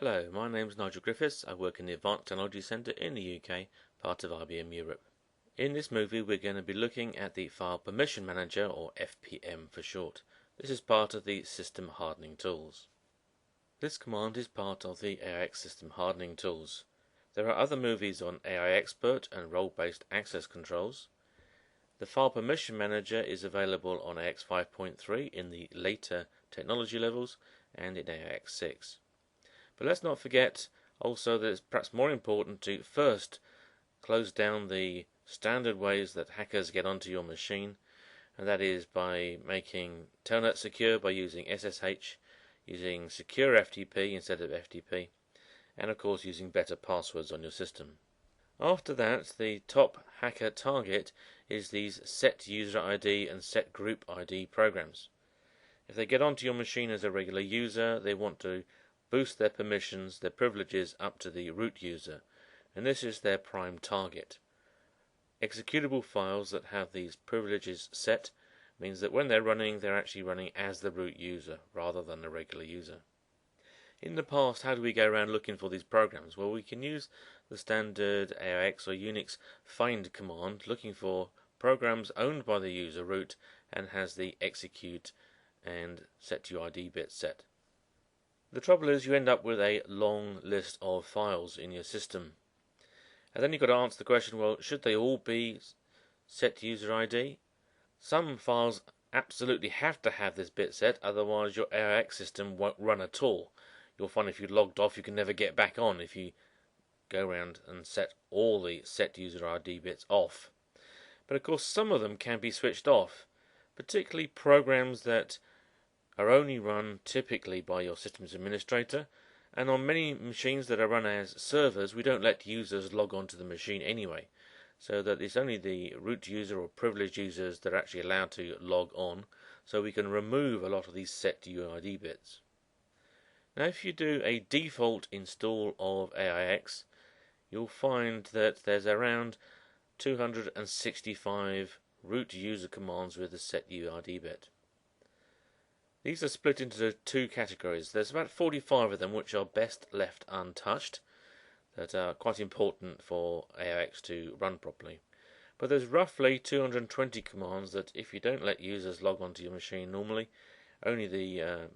Hello, my name is Nigel Griffiths. I work in the Advanced Technology Centre in the UK, part of IBM Europe. In this movie we're going to be looking at the File Permission Manager, or FPM for short. This is part of the System Hardening Tools. This command is part of the AIX System Hardening Tools. There are other movies on AI Expert and role-based access controls. The File Permission Manager is available on AIX 5.3 in the later technology levels and in AIX 6. But let's not forget also that it's perhaps more important to first close down the standard ways that hackers get onto your machine, and that is by making Telnet secure by using SSH, using secure FTP instead of FTP, and of course using better passwords on your system. After that, the top hacker target is these set user ID and set group ID programs. If they get onto your machine as a regular user, they want to boost their permissions, their privileges up to the root user, and this is their prime target. Executable files that have these privileges set means that when they're actually running as the root user rather than the regular user. In the past, how do we go around looking for these programs? Well, we can use the standard AIX or Unix find command looking for programs owned by the user root and has the execute and setuid bit set. The trouble is you end up with a long list of files in your system. And then you've got to answer the question, well, should they all be set user ID? Some files absolutely have to have this bit set, otherwise your AIX system won't run at all. You'll find if you're logged off, you can never get back on if you go around and set all the set user ID bits off. But of course some of them can be switched off, particularly programs that are only run typically by your systems administrator, and on many machines that are run as servers we don't let users log onto the machine anyway, so that it's only the root user or privileged users that are actually allowed to log on, so we can remove a lot of these set UID bits. Now if you do a default install of AIX, you'll find that there's around 265 root user commands with a set UID bit. These are split into two categories. There's about 45 of them which are best left untouched, that are quite important for AIX to run properly. But there's roughly 220 commands that if you don't let users log onto your machine normally, only the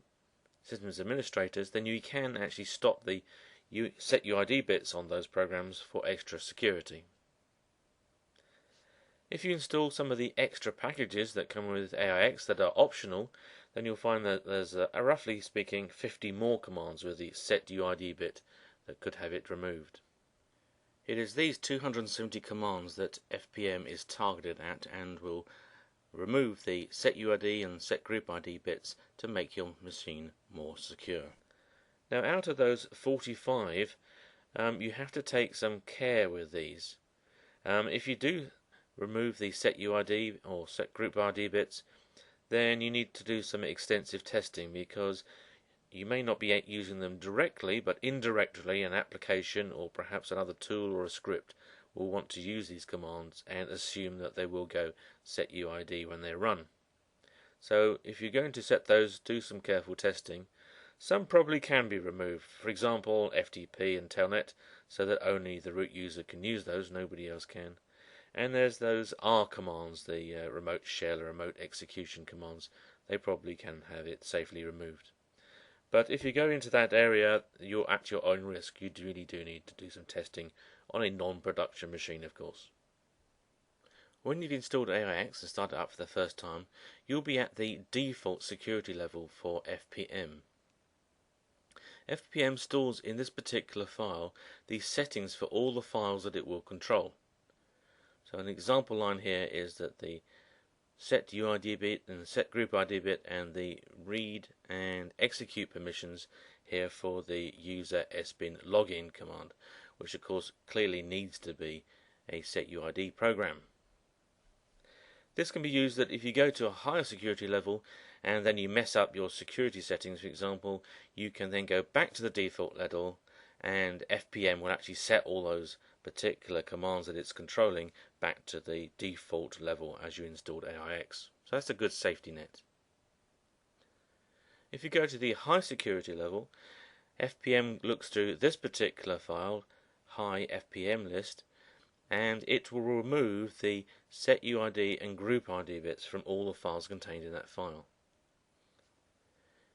systems administrators, then you can actually stop the set UID bits on those programs for extra security. If you install some of the extra packages that come with AIX that are optional, then you'll find that there's roughly speaking 50 more commands with the set UID bit that could have it removed. It is these 270 commands that FPM is targeted at and will remove the set UID and set group ID bits to make your machine more secure. Now out of those 45, you have to take some care with these. If you do remove the set UID or set group ID bits, then you need to do some extensive testing, because you may not be using them directly, but indirectly an application or perhaps another tool or a script will want to use these commands and assume that they will go set UID when they run. So if you're going to set those, do some careful testing. Some probably can be removed, for example FTP and Telnet, so that only the root user can use those, nobody else can. And there's those R commands, the remote shell or remote execution commands. They probably can have it safely removed. But if you go into that area, you're at your own risk. You really do need to do some testing on a non-production machine, of course. When you've installed AIX and started it up for the first time, you'll be at the default security level for FPM. FPM stores in this particular file the settings for all the files that it will control. So an example line here is that the set UID bit and the set group ID bit and the read and execute permissions here for the user sbin login command, which of course clearly needs to be a set UID program. This can be used that if you go to a higher security level and then you mess up your security settings, for example, you can then go back to the default level and FPM will actually set all those particular commands that it's controlling back to the default level as you installed AIX. So that's a good safety net. If you go to the high security level, FPM looks through this particular file, hi FPM list, and it will remove the setuid and group ID bits from all the files contained in that file.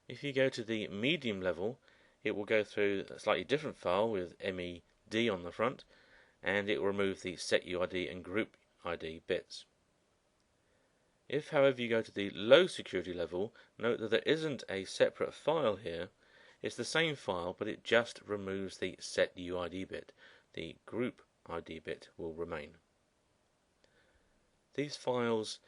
If you go to the medium level, it will go through a slightly different file with MED on the front, and it will remove the setuid and group ID bits. If, however, you go to the low security level, note that there isn't a separate file here. It's the same file, but it just removes the setuid bit. The group ID bit will remain. These files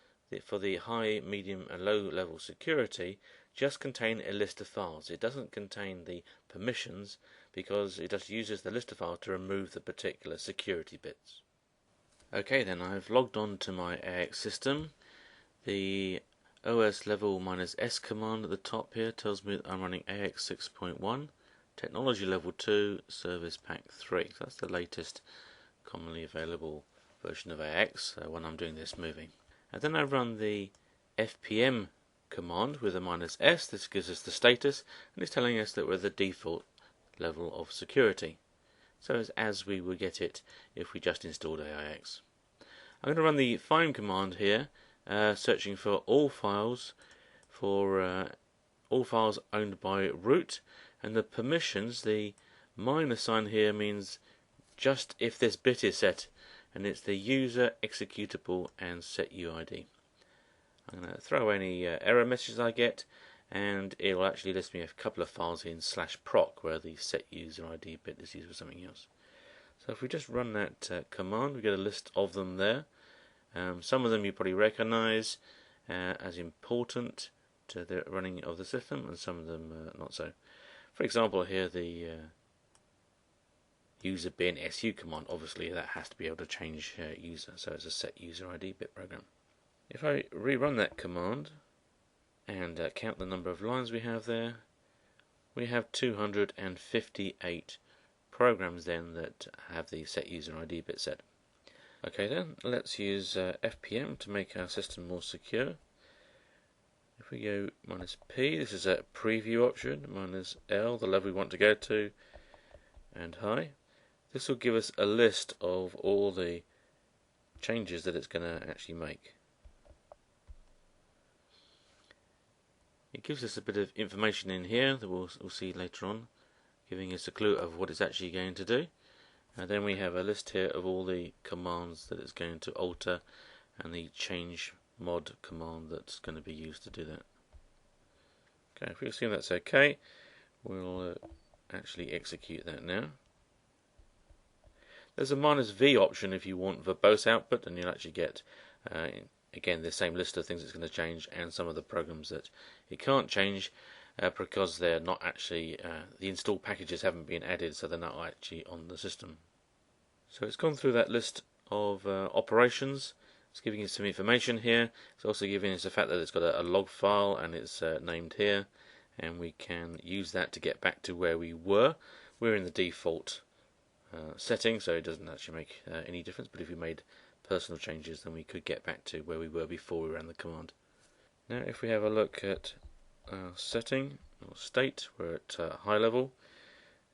for the high, medium and low level security just contain a list of files. It doesn't contain the permissions because it just uses the list of files to remove the particular security bits. Okay, then I've logged on to my AX system. The OS level -S command at the top here tells me that I'm running AX 6.1, technology level 2, service pack 3. So that's the latest commonly available version of AX when I'm doing this movie. And then I run the FPM command with a -S. This gives us the status, and it's telling us that we're at the default level of security. So it's as we would get it if we just installed AIX. I'm going to run the find command here, searching for all files owned by root, and the permissions, the minus sign here means just if this bit is set, and it's the user, executable and setuid. I'm going to throw away any error messages I get, and it will actually list me a couple of files in /proc where the setuid bit is used for something else. So if we just run that command, we get a list of them there. Some of them you probably recognize as important to the running of the system, and some of them not so. For example, here the user bin su command, obviously that has to be able to change user, so it's a set user ID bit program. If I rerun that command and count the number of lines we have there, we have 258 programs then that have the set user ID bit set. Okay then, let's use FPM to make our system more secure. If we go -P, this is a preview option, -L, the level we want to go to, and hi. This will give us a list of all the changes that it's going to actually make. It gives us a bit of information in here that we'll see later on, giving us a clue of what it's actually going to do. And then we have a list here of all the commands that it's going to alter, and the change mod command that's going to be used to do that. Okay, if we assume that's okay, we'll actually execute that now. There's a -V option if you want verbose output, and you'll actually get again the same list of things it's going to change, and some of the programs that it can't change because they're not actually the install packages haven't been added, so they're not actually on the system. So it's gone through that list of operations. It's giving us some information here. It's also giving us the fact that it's got a log file, and it's named here, and we can use that to get back to where we were. We're in the default setting, so it doesn't actually make any difference, but if we made personal changes, then we could get back to where we were before we ran the command. Now if we have a look at our setting or state, we're at high level,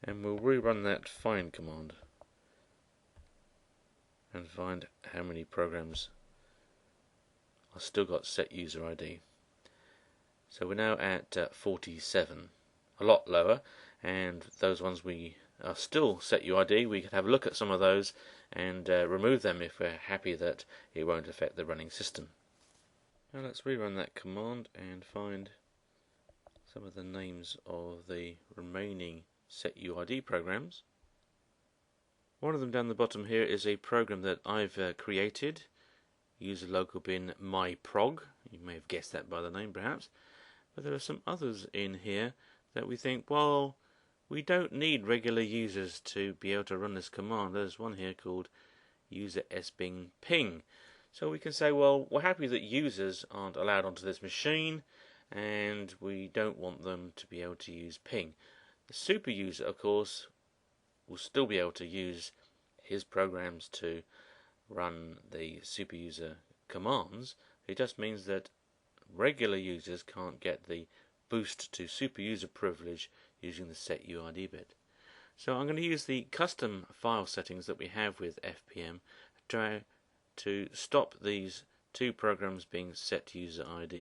and we'll rerun that find command and find how many programs are still got set user ID. So we're now at 47, a lot lower, and those ones we are still set UID, we could have a look at some of those and remove them if we're happy that it won't affect the running system. Now let's rerun that command and find some of the names of the remaining set UID programs. One of them down the bottom here is a program that I've created. Use a local bin myprog. You may have guessed that by the name perhaps. But there are some others in here that we think, well, we don't need regular users to be able to run this command. There's one here called user sbing ping. So we can say, well, we're happy that users aren't allowed onto this machine, and we don't want them to be able to use ping. The super user, of course, will still be able to use his programs to run the super user commands. It just means that regular users can't get the boost to super user privilege using the set UID bit. So I'm going to use the custom file settings that we have with FPM to stop these two programs being set user ID.